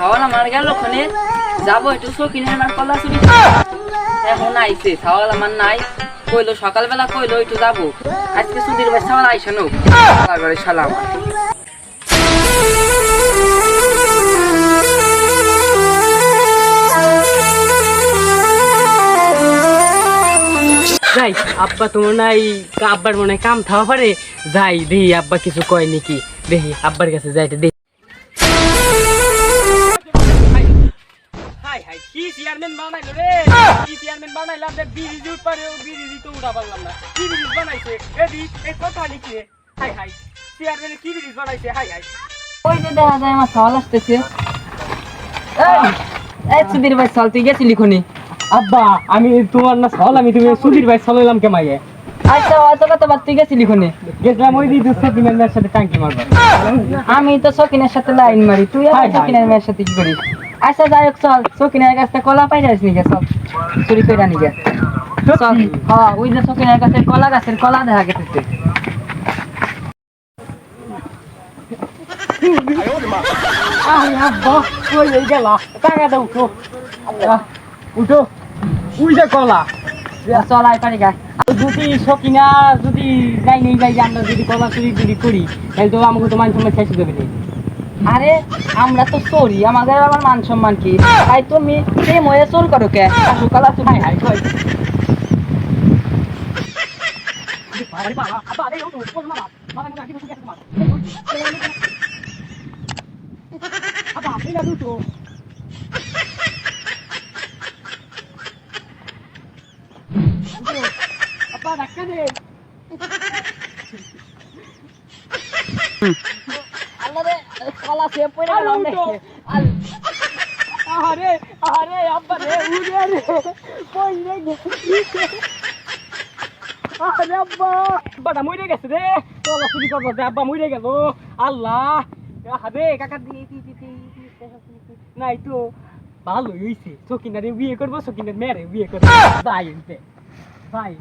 ছাওয়াল আমার গেল ওখানে যাবো একটু সকিনে আমার কলা চুরি এখন আইছে ছাওয়াল আমার নাই কইলো সকালবেলা কইলো একটু যাবো আজকে সুধীর ভাই ছাওয়াল আইসা নো ঘরে সালাম যাই আব্বা তোমার নাই আব্বার মনে হয় কাম থাকা পারে যাই দেখি আব্বা কিছু কয় নাকি দেখি আব্বার কাছে যাইতে দেখি কি চেয়ারম্যান বানাইলো রে কি চেয়ারম্যান বানাইলাম যে বিরিজ উঠপারে বিরিজ তো উঠা পারলাম না কি বিরিজ বানাইছে এদি এই কথা লিখে হাই হাই চেয়ারম্যান কি বিরিজ বানাইছে হাই হাই ওই যে দেখা যায় আমার ছাওয়াল আসতেছে এই সুধীর ভাই ছাওয়াল তুই গেছিলি খনি আব্বা আমি তোমার না ছল আমি তুমি সুধীর ভাই ছলাইলাম কে মাইয়ে আচ্ছা অত কথা বাদ তুই গেছিলি খনি গেছিলাম ওই দিদি সকিনের মেয়ের সাথে টাঙ্কি মারবার আমি তো সকিনের সাথে লাইন মারি তুই আর সকিনের মেয়ের সাথে কি করিস আচ্ছা যাই হোক চল সকিনের কাছে কলা পাই যাস নি সব চুরি করে আনি গে চল হ্যাঁ ওই যে সকিনের কাছে কলা গাছের কলা দেখা গেছে আরে আব্বা কই গেল টাকা দাও উঠো উঠো উই যে কলা চল আই পারি গা যদি সকিনা যদি যাই নেই যাই আমরা যদি কলা চুরি যদি করি তাহলে তো আমাকে তো মান সম্মান শেষ দেবে না আরে আমরা তো চোরি আমাদের আবার মান সম্মান কি তাই তুমি প্রেম হয়ে চোর করো কে আসো কলা চুরি হাই কই আল্লাহরে কলা সে পড়ে গেল আরে আরে আব্বা রে উড়ে রে কই রে আরে আব্বা আব্বাটা মরে গেছে রে কলা চুরি করবো যে আব্বা মরে গেল আল্লাহ আরে কাকা নাই তো ভালো হইছে সকিনারে বিয়ে করবো সকিনার মেয়েরে বিয়ে করবো ভাই ভাই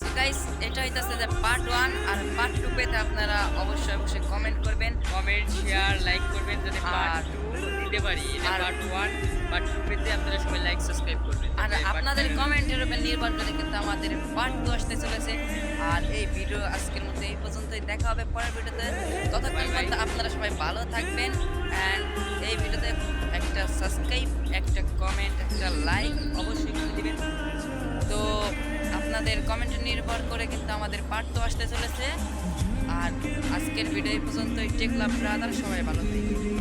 সো গাইস এটা হইতাছে যে পার্ট 1 আর পার্ট 2 পেতে আপনারা অবশ্যই অবশ্যই কমেন্ট করবেন কমেন্ট শেয়ার লাইক করবেন যদি পার্ট 2 দিতে পারি আর পার্ট 1 পার্ট 2 পেতে আপনারা সবাই লাইক সাবস্ক্রাইব করবেন আর আপনাদের কমেন্টের উপর নির্ভর করে কিন্তু আমাদের পার্ট 2 আসতে চলেছে আর এই ভিডিও আজকের মতো এই পর্যন্তই দেখা হবে পরের ভিডিওতে ততক্ষণ পর্যন্ত আপনারা সবাই ভালো থাকবেন এন্ড এই ভিডিওতে একটা সাবস্ক্রাইব একটা কমেন্ট একটা লাইক অবশ্যই করে দিবেন তো আপনাদের কমেন্টের নির্ভর করে কিন্তু আমাদের পার্ট 2 আসতে চলেছে আর আজকের ভিডিও এই পর্যন্তই টেক লাভ ব্রাদার সবাই ভালো থাকবেন